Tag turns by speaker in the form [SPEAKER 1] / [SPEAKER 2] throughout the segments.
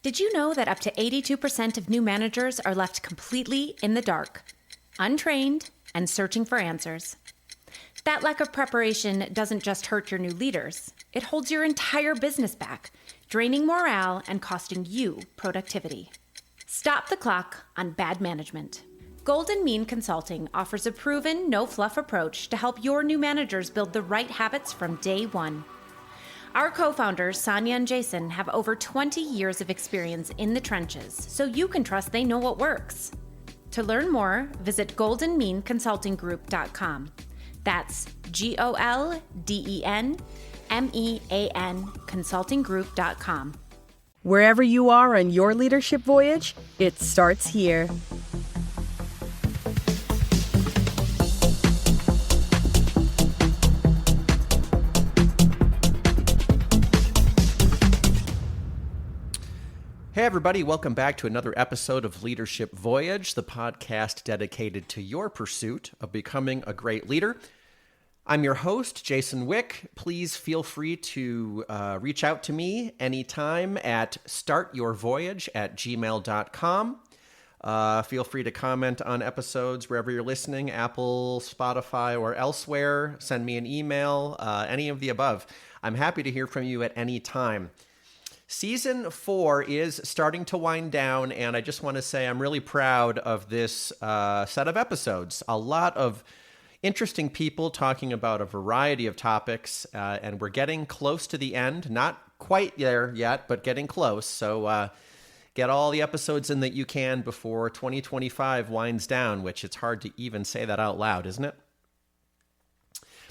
[SPEAKER 1] Did you know that up to 82% of new managers are left completely in the dark, untrained, and searching for answers? That lack of preparation doesn't just hurt your new leaders. It holds your entire business back, draining morale and costing you productivity. Stop the clock on bad management. Golden Mean Consulting offers a proven, no-fluff approach to help your new managers build the right habits from day one. Our co-founders, Sonia and Jason, have over 20 years of experience in the trenches, so you can trust they know what works. To learn more, visit goldenmeanconsultinggroup.com. That's GOLDENMEAN consultinggroup.com.
[SPEAKER 2] Wherever you are on your leadership voyage, it starts here.
[SPEAKER 3] Hey everybody, welcome back to another episode of Leadership Voyage, the podcast dedicated to your pursuit of becoming a great leader. I'm your host, Jason Wick. Please feel free to reach out to me anytime at startyourvoyage@gmail.com. Feel free to comment on episodes wherever you're listening, Apple, Spotify, or elsewhere. Send me an email, any of the above. I'm happy to hear from you at any time. Season 4 is starting to wind down, and I just want to say I'm really proud of this set of episodes. A lot of interesting people talking about a variety of topics, and we're getting close to the end. Not quite there yet, but getting close. So get all the episodes in that you can before 2025 winds down, which it's hard to even say that out loud, isn't it?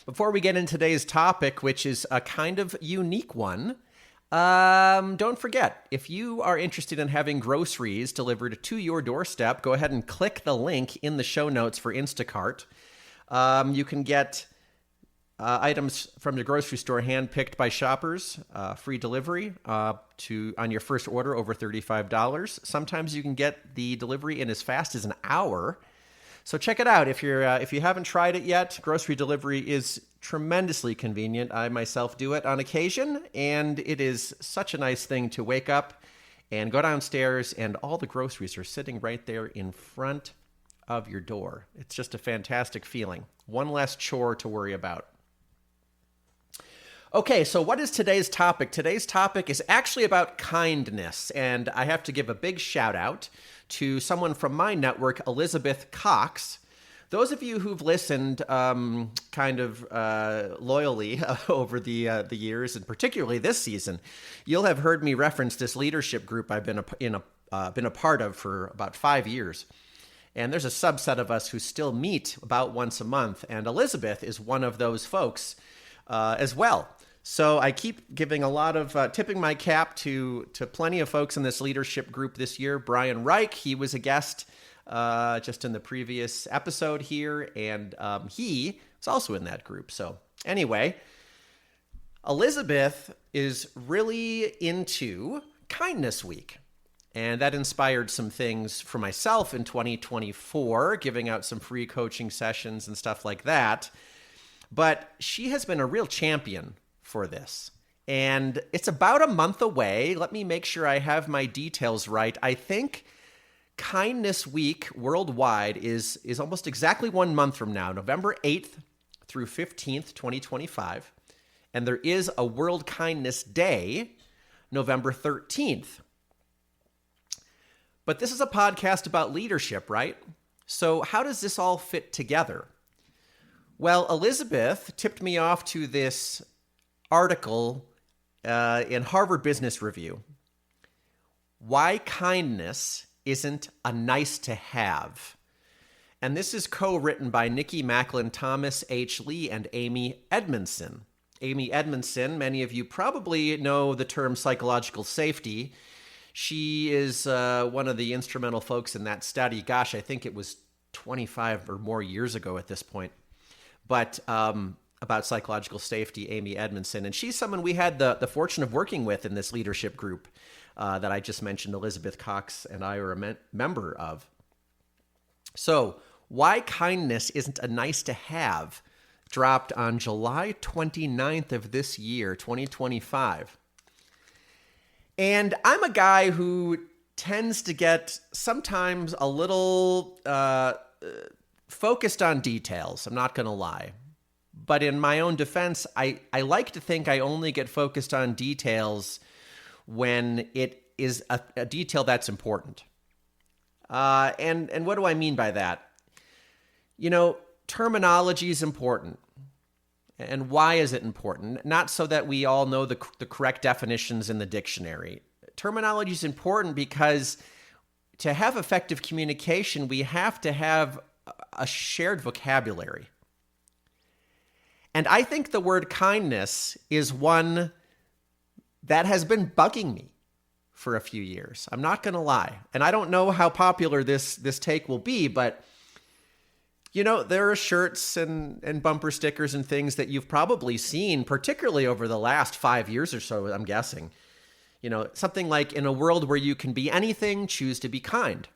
[SPEAKER 3] Before we get into today's topic, which is a kind of unique one, don't forget, if you are interested in having groceries delivered to your doorstep, go ahead and click the link in the show notes for Instacart. You can get items from the grocery store handpicked by shoppers, free delivery on your first order over $35. Sometimes you can get the delivery in as fast as an hour. So check it out. If you haven't tried it yet, grocery delivery is tremendously convenient. I myself do it on occasion, and it is such a nice thing to wake up and go downstairs, and all the groceries are sitting right there in front of your door. It's just a fantastic feeling. One less chore to worry about. Okay, so what is today's topic? Today's topic is actually about kindness, and I have to give a big shout out to someone from my network, Elizabeth Cox. Those of you who've listened kind of loyally over the years, and particularly this season, you'll have heard me reference this leadership group I've been a part of for about 5 years. And there's a subset of us who still meet about once a month, and Elizabeth is one of those folks as well. So I keep giving a lot of tipping my cap to plenty of folks in this leadership group this year. Brian Reich, he was a guest just in the previous episode here, and he was also in that group. So anyway, Elizabeth is really into Kindness Week, and that inspired some things for myself in 2024, giving out some free coaching sessions and stuff like that. But she has been a real champion for this, and it's about a month away. Let me make sure I have my details right. I think Kindness Week worldwide is almost exactly 1 month from now, November 8th through 15th, 2025. And there is a World Kindness Day, November 13th. But this is a podcast about leadership, right? So how does this all fit together? Well, Elizabeth tipped me off to this article in Harvard Business Review. Why kindness isn't a nice to have. And this is co-written by Nikki Macklin, Thomas H. Lee, and Amy Edmondson. Amy Edmondson, many of you probably know the term psychological safety. She is one of the instrumental folks in that study. Gosh, I think it was 25 or more years ago at this point. But about psychological safety, Amy Edmondson. And she's someone we had the fortune of working with in this leadership group that I just mentioned, Elizabeth Cox and I are a member of. So, Why Kindness Isn't a Nice to Have dropped on July 29th of this year, 2025. And I'm a guy who tends to get sometimes a little focused on details. I'm not going to lie. But in my own defense, I like to think I only get focused on details when it is a detail that's important. And what do I mean by that? Terminology is important. And why is it important? Not so that we all know the correct definitions in the dictionary. Terminology is important because to have effective communication, we have to have a shared vocabulary. And I think the word kindness is one that has been bugging me for a few years. I'm not going to lie. And I don't know how popular this take will be, but there are shirts and bumper stickers and things that you've probably seen, particularly over the last 5 years or so, I'm guessing. Something like, in a world where you can be anything, choose to be kind.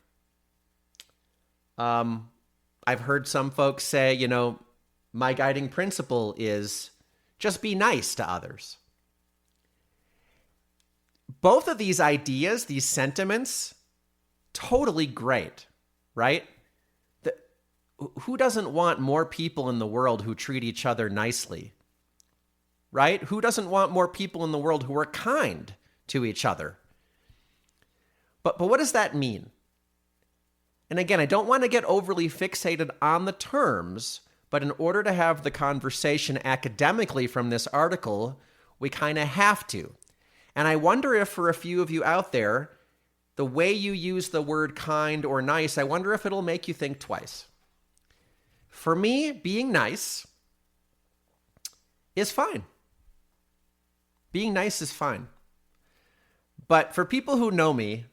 [SPEAKER 3] I've heard some folks say, my guiding principle is just be nice to others. Both of these ideas, these sentiments, totally great, right? Who doesn't want more people in the world who treat each other nicely, right? Who doesn't want more people in the world who are kind to each other? But what does that mean? And again, I don't want to get overly fixated on the terms, but in order to have the conversation academically from this article, we kind of have to. And I wonder if for a few of you out there, the way you use the word kind or nice, I wonder if it'll make you think twice. For me, being nice is fine. Being nice is fine. But for people who know me,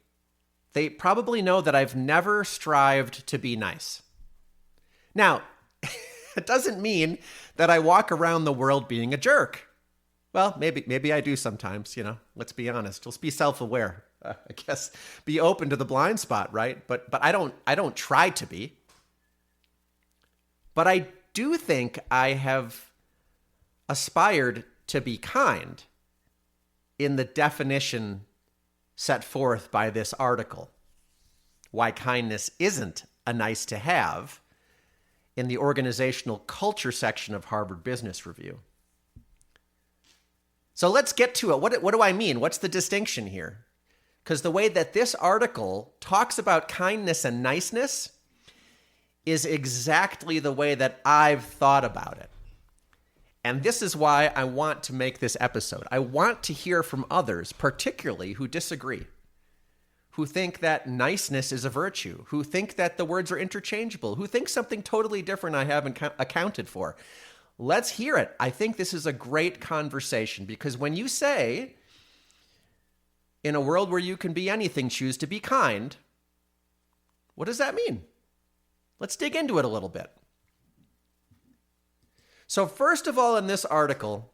[SPEAKER 3] they probably know that I've never strived to be nice. Now, it doesn't mean that I walk around the world being a jerk. Well, maybe I do sometimes, let's be honest. Let's be self-aware. I guess be open to the blind spot, right? But I don't try to be. But I do think I have aspired to be kind in the definition set forth by this article. Why kindness isn't a nice to have in the organizational culture section of Harvard Business Review. So let's get to it. What do I mean? What's the distinction here? Because the way that this article talks about kindness and niceness is exactly the way that I've thought about it. And this is why I want to make this episode. I want to hear from others, particularly who disagree, who think that niceness is a virtue, who think that the words are interchangeable, who think something totally different I haven't accounted for. Let's hear it. I think this is a great conversation because when you say, in a world where you can be anything, choose to be kind, what does that mean? Let's dig into it a little bit. So first of all, in this article,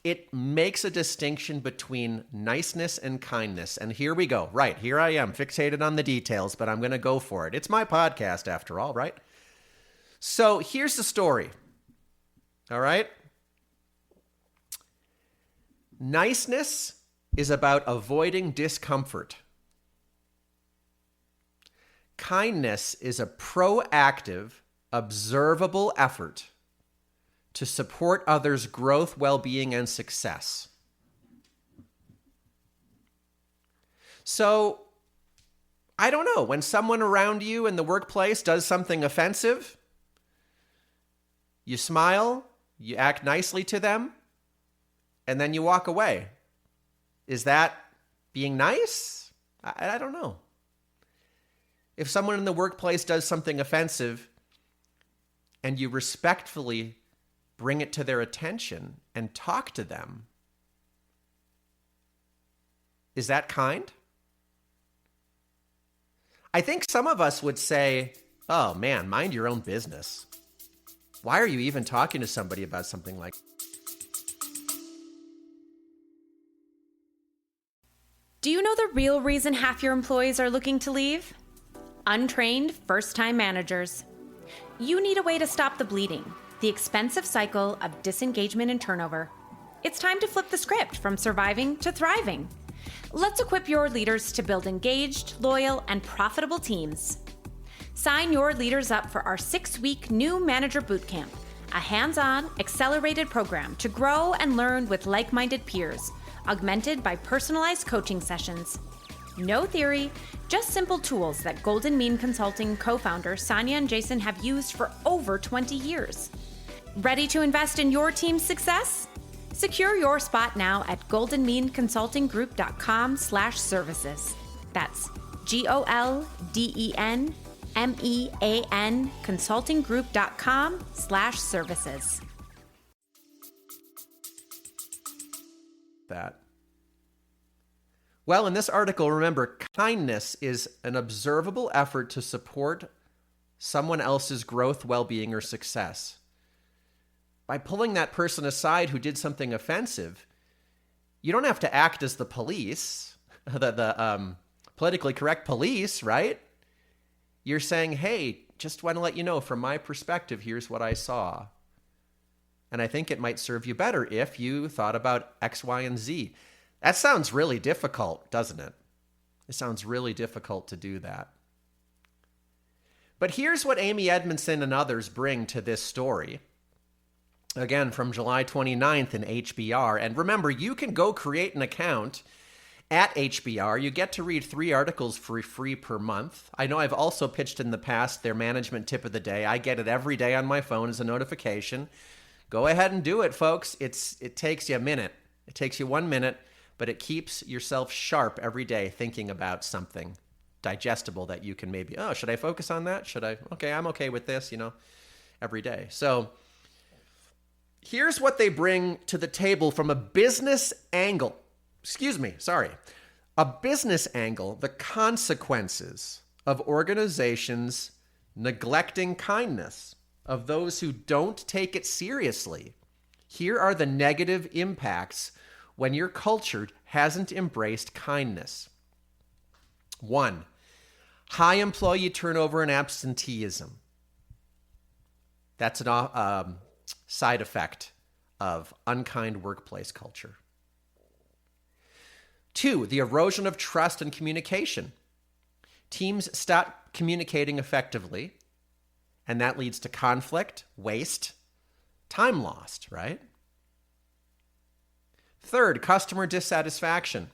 [SPEAKER 3] it makes a distinction between niceness and kindness. And here we go. Right, here I am, fixated on the details, but I'm going to go for it. It's my podcast after all, right? So here's the story. All right? Niceness is about avoiding discomfort. Kindness is a proactive, observable effort to support others' growth, well-being, and success. So, I don't know, when someone around you in the workplace does something offensive, you smile, you act nicely to them, and then you walk away. Is that being nice? I don't know. If someone in the workplace does something offensive and you respectfully bring it to their attention and talk to them, is that kind? I think some of us would say, oh man, mind your own business. Why are you even talking to somebody about something like that?
[SPEAKER 1] Do you know the real reason half your employees are looking to leave? Untrained, first-time managers. You need a way to stop the bleeding, the expensive cycle of disengagement and turnover. It's time to flip the script from surviving to thriving. Let's equip your leaders to build engaged, loyal, and profitable teams. Sign your leaders up for our 6-week new manager bootcamp, a hands-on, accelerated program to grow and learn with like-minded peers, augmented by personalized coaching sessions. No theory, just simple tools that Golden Mean Consulting co-founders Sonia and Jason have used for over 20 years. Ready to invest in your team's success? Secure your spot now at goldenmeanconsultinggroup.com/services. That's GOLDENMEAN consultinggroup.com/services.
[SPEAKER 3] That. Well, in this article, remember, kindness is an observable effort to support someone else's growth, well-being, or success. By pulling that person aside who did something offensive, you don't have to act as the police, the politically correct police, right? You're saying, hey, just want to let you know from my perspective, here's what I saw. And I think it might serve you better if you thought about X, Y, and Z. That sounds really difficult, doesn't it? It sounds really difficult to do that. But here's what Amy Edmondson and others bring to this story. Again, from July 29th in HBR. And remember, you can go create an account at HBR. You get to read 3 articles for free per month. I know I've also pitched in the past their management tip of the day. I get it every day on my phone as a notification. Go ahead and do it, folks. It takes you a minute. It takes you 1 minute, but it keeps yourself sharp every day thinking about something digestible that you can maybe, oh, should I focus on that? Should I? Okay, I'm okay with this, every day. So here's what they bring to the table from a business angle. A business angle, the consequences of organizations neglecting kindness, of those who don't take it seriously. Here are the negative impacts when your culture hasn't embraced kindness. 1, high employee turnover and absenteeism. That's a side effect of unkind workplace culture. 2, the erosion of trust and communication. Teams stop communicating effectively, and that leads to conflict, waste, time lost, right? 3rd, customer dissatisfaction.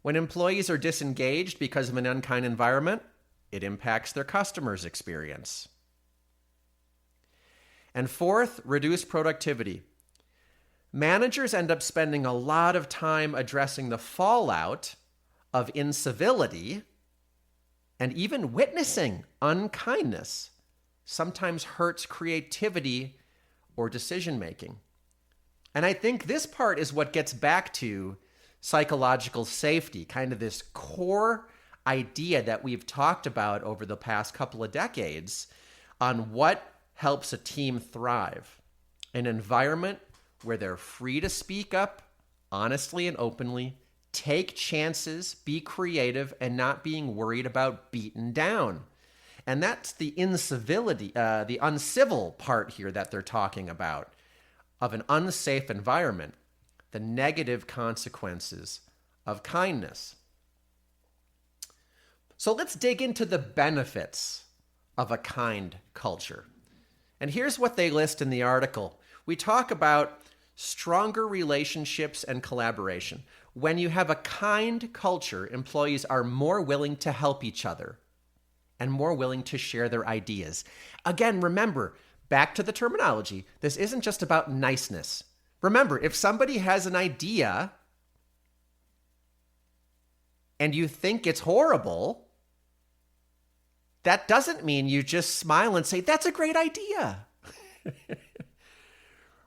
[SPEAKER 3] When employees are disengaged because of an unkind environment, it impacts their customers' experience. And 4th, reduced productivity. Managers end up spending a lot of time addressing the fallout of incivility, and even witnessing unkindness sometimes hurts creativity or decision-making. And I think this part is what gets back to psychological safety, kind of this core idea that we've talked about over the past couple of decades on what helps a team thrive. An environment where they're free to speak up honestly and openly, take chances, be creative, and not being worried about beaten down. And that's the incivility, the uncivil part here that they're talking about, of an unsafe environment, the negative consequences of kindness. So let's dig into the benefits of a kind culture. And here's what they list in the article. We talk about stronger relationships and collaboration. When you have a kind culture, employees are more willing to help each other and more willing to share their ideas. Again, remember, back to the terminology, this isn't just about niceness. Remember, if somebody has an idea and you think it's horrible, that doesn't mean you just smile and say, that's a great idea.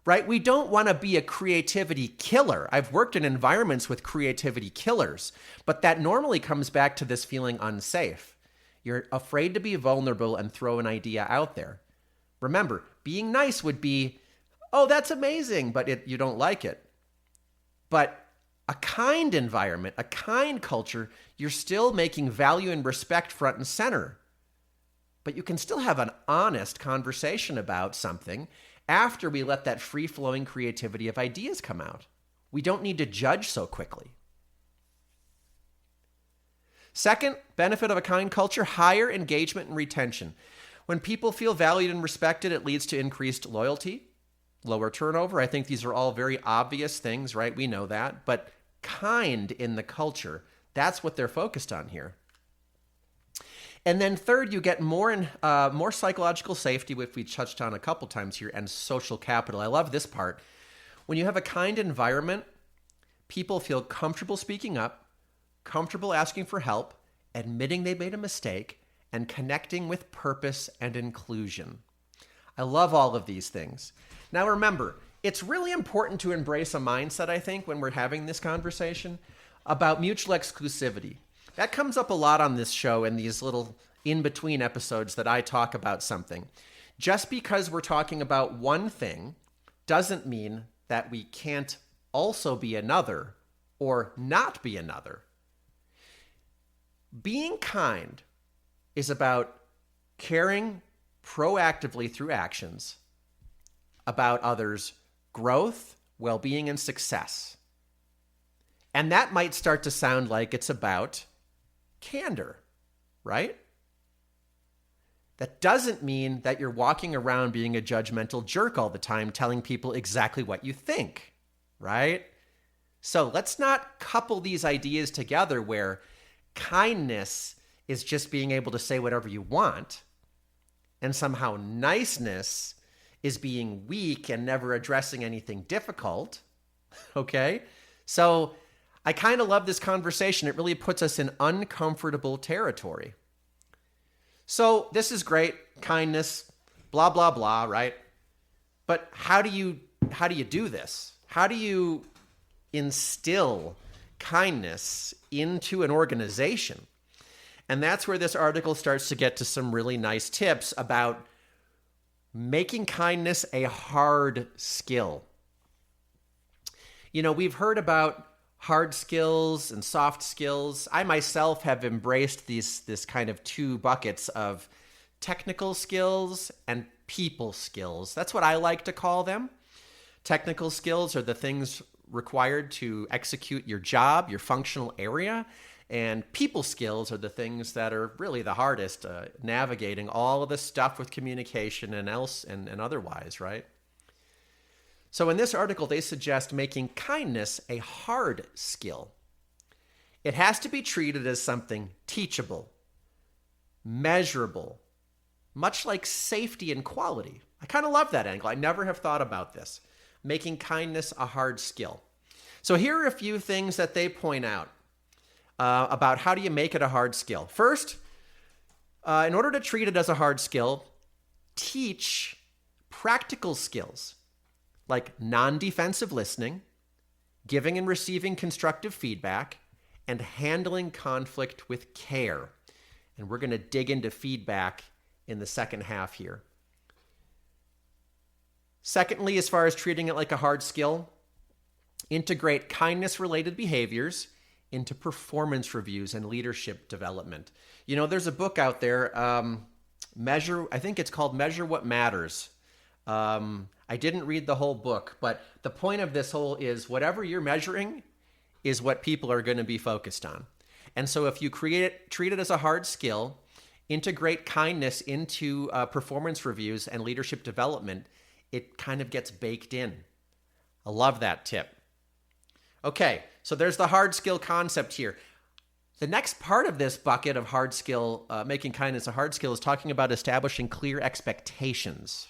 [SPEAKER 3] Right? We don't want to be a creativity killer. I've worked in environments with creativity killers, but that normally comes back to this feeling unsafe. You're afraid to be vulnerable and throw an idea out there. Remember, being nice would be, oh, that's amazing, but you don't like it. But a kind environment, a kind culture, you're still making value and respect front and center. But you can still have an honest conversation about something after we let that free-flowing creativity of ideas come out. We don't need to judge so quickly. Second benefit of a kind culture, higher engagement and retention. When people feel valued and respected, it leads to increased loyalty, lower turnover. I think these are all very obvious things, right? We know that. But kind in the culture, that's what they're focused on here. And then third, you get more psychological safety, which we touched on a couple times here, and social capital. I love this part. When you have a kind environment, people feel comfortable speaking up, comfortable asking for help, admitting they made a mistake, and connecting with purpose and inclusion. I love all of these things. Now remember, it's really important to embrace a mindset, I think, when we're having this conversation about mutual exclusivity. That comes up a lot on this show in these little in-between episodes that I talk about something. Just because we're talking about one thing doesn't mean that we can't also be another or not be another. Being kind is about caring proactively through actions about others' growth, well-being, and success. And that might start to sound like it's about candor, right? That doesn't mean that you're walking around being a judgmental jerk all the time, telling people exactly what you think, right? So let's not couple these ideas together where kindness is just being able to say whatever you want, and somehow niceness is being weak and never addressing anything difficult, okay? So I kind of love this conversation. It really puts us in uncomfortable territory. So this is great, kindness, blah, blah, blah, right? But how do you do this? How do you instill kindness into an organization? And that's where this article starts to get to some really nice tips about making kindness a hard skill. You know, we've heard about hard skills and soft skills. I myself have embraced this kind of two buckets of technical skills and people skills. That's what I like to call them. Technical skills are the things required to execute your job, your functional area, and people skills are the things that are really the hardest, navigating all of the stuff with communication and otherwise, right? So in this article, they suggest making kindness a hard skill. It has to be treated as something teachable, measurable, much like safety and quality. I kind of love that angle. I never have thought about this. Making kindness a hard skill. So here are a few things that they point out about how do you make it a hard skill. First, in order to treat it as a hard skill, teach practical skills like non-defensive listening, giving and receiving constructive feedback, and handling conflict with care. And we're going to dig into feedback in the second half here. Secondly, as far as treating it like a hard skill, integrate kindness-related behaviors into performance reviews and leadership development. You know, there's a book out there, I think it's called Measure What Matters. I didn't read the whole book, but the point of this whole is whatever you're measuring is what people are going to be focused on. And so if you treat it as a hard skill, integrate kindness into performance reviews and leadership development, it kind of gets baked in. I love that tip. Okay, so there's the hard skill concept here. The next part of this bucket of hard skill, making kindness a hard skill, is talking about establishing clear expectations.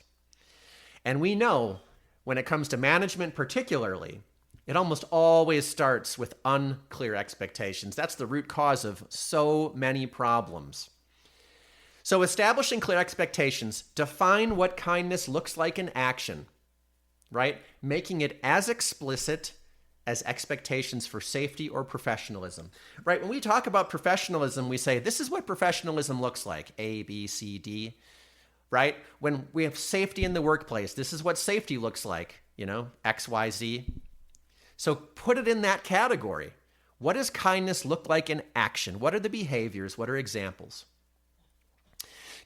[SPEAKER 3] And we know when it comes to management particularly, it almost always starts with unclear expectations. That's the root cause of so many problems. So establishing clear expectations, define what kindness looks like in action, right? Making it as explicit as expectations for safety or professionalism, right? When we talk about professionalism, we say, this is what professionalism looks like, A, B, C, D, right? When we have safety in the workplace, this is what safety looks like, you know, X, Y, Z. So put it in that category. What does kindness look like in action? What are the behaviors? What are examples?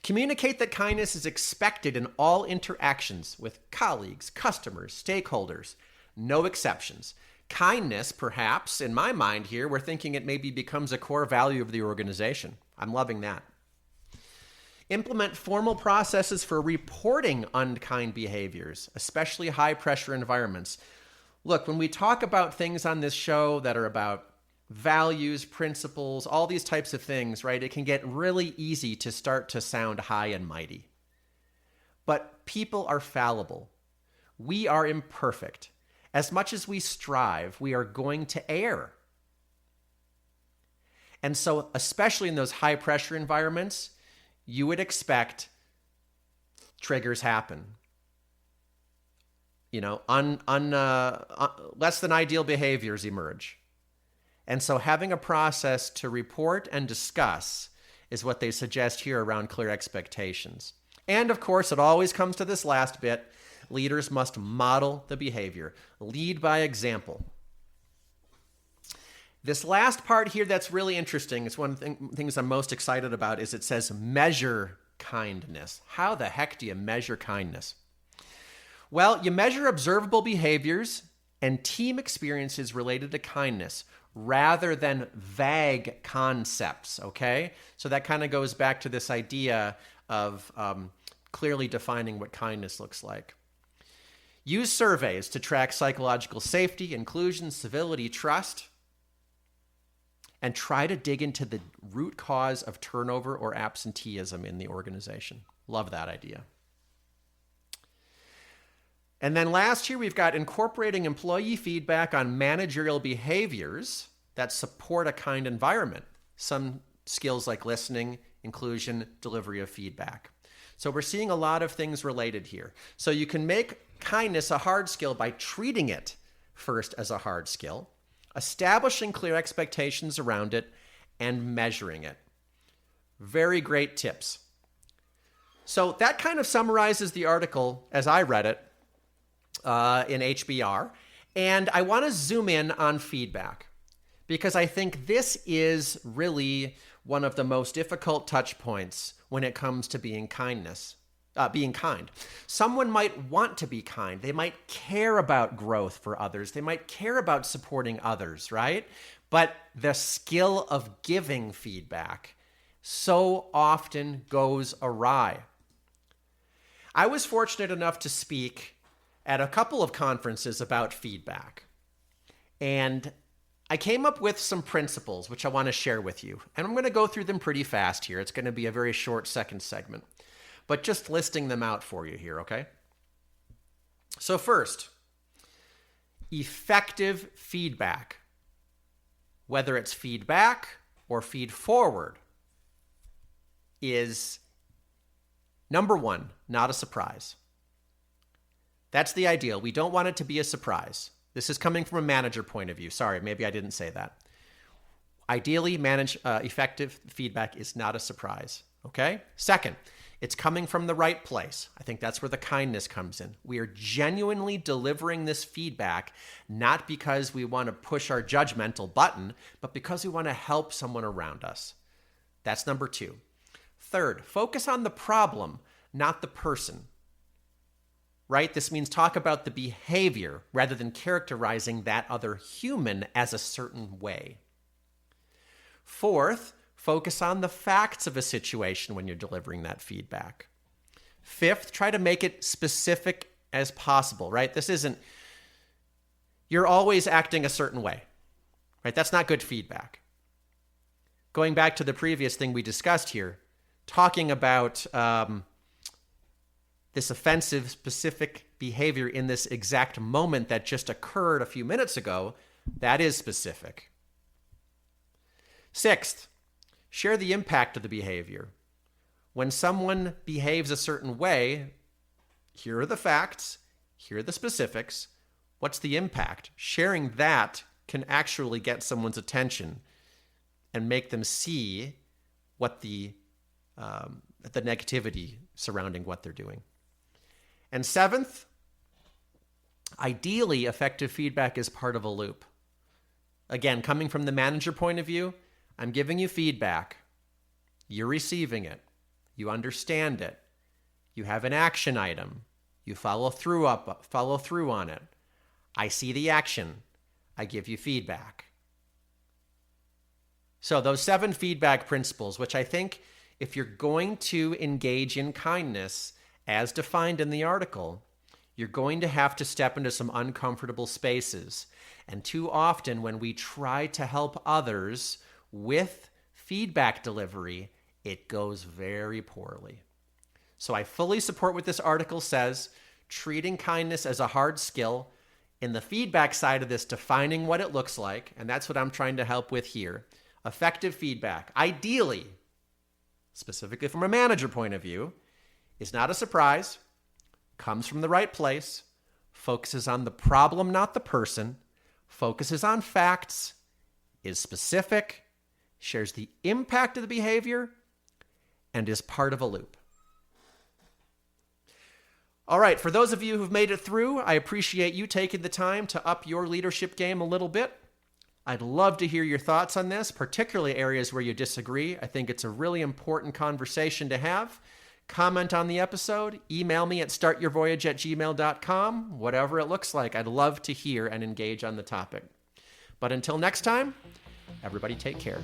[SPEAKER 3] Communicate that kindness is expected in all interactions with colleagues, customers, stakeholders, no exceptions. Kindness, perhaps, in my mind here, we're thinking it maybe becomes a core value of the organization. I'm loving that. Implement formal processes for reporting unkind behaviors, especially high-pressure environments. Look, when we talk about things on this show that are about values, principles, all these types of things, right, it can get really easy to start to sound high and mighty. But people are fallible. We are imperfect. As much as we strive, we are going to err. And so, especially in those high-pressure environments, you would expect triggers happen. You know, less than ideal behaviors emerge. And so having a process to report and discuss is what they suggest here around clear expectations. And of course, it always comes to this last bit. Leaders must model the behavior. Lead by example. This last part here that's really interesting, it's one of the things I'm most excited about, is it says measure kindness. How the heck do you measure kindness? Well, you measure observable behaviors and team experiences related to kindness rather than vague concepts, okay? So that kind of goes back to this idea of clearly defining what kindness looks like. Use surveys to track psychological safety, inclusion, civility, trust, and try to dig into the root cause of turnover or absenteeism in the organization. Love that idea. And then last here, we've got incorporating employee feedback on managerial behaviors that support a kind environment. Some skills like listening, inclusion, delivery of feedback. So we're seeing a lot of things related here. So you can make kindness a hard skill by treating it first as a hard skill, establishing clear expectations around it, and measuring it. Very great tips. So that kind of summarizes the article as I read it in HBR. And I want to zoom in on feedback because I think this is really one of the most difficult touch points when it comes to being kind. Someone might want to be kind. They might care about growth for others. They might care about supporting others, right? But the skill of giving feedback so often goes awry. I was fortunate enough to speak at a couple of conferences about feedback. And I came up with some principles which I want to share with you. And I'm going to go through them pretty fast here. It's going to be a very short second segment. But just listing them out for you here, okay? So first, effective feedback, whether it's feedback or feed forward, is number one, not a surprise. That's the ideal. We don't want it to be a surprise. This is coming from a manager point of view. Sorry, maybe I didn't say that. Ideally, effective feedback is not a surprise, okay? Second, it's coming from the right place. I think that's where the kindness comes in. We are genuinely delivering this feedback, not because we want to push our judgmental button, but because we want to help someone around us. That's number two. Third, focus on the problem, not the person. Right? This means talk about the behavior rather than characterizing that other human as a certain way. Fourth, focus on the facts of a situation when you're delivering that feedback. Fifth, try to make it specific as possible, right? This isn't, you're always acting a certain way, right? That's not good feedback. Going back to the previous thing we discussed here, talking about this offensive, specific behavior in this exact moment that just occurred a few minutes ago, that is specific. Sixth, share the impact of the behavior. When someone behaves a certain way, here are the facts, here are the specifics. What's the impact? Sharing that can actually get someone's attention and make them see what the negativity surrounding what they're doing. And seventh, ideally, effective feedback is part of a loop. Again, coming from the manager point of view, I'm giving you feedback. You're receiving it. You understand it. You have an action item. You follow through on it. I see the action. I give you feedback. So those 7 feedback principles, which I think if you're going to engage in kindness as defined in the article, you're going to have to step into some uncomfortable spaces. And too often when we try to help others with feedback delivery, it goes very poorly. So I fully support what this article says, treating kindness as a hard skill. In the feedback side of this, defining what it looks like, and that's what I'm trying to help with here. Effective feedback, ideally, specifically from a manager point of view, is not a surprise, comes from the right place, focuses on the problem, not the person, focuses on facts, is specific, shares the impact of the behavior, and is part of a loop. All right, for those of you who've made it through, I appreciate you taking the time to up your leadership game a little bit. I'd love to hear your thoughts on this, particularly areas where you disagree. I think it's a really important conversation to have. Comment on the episode, email me at startyourvoyage@gmail.com, whatever it looks like. I'd love to hear and engage on the topic. But until next time, everybody take care.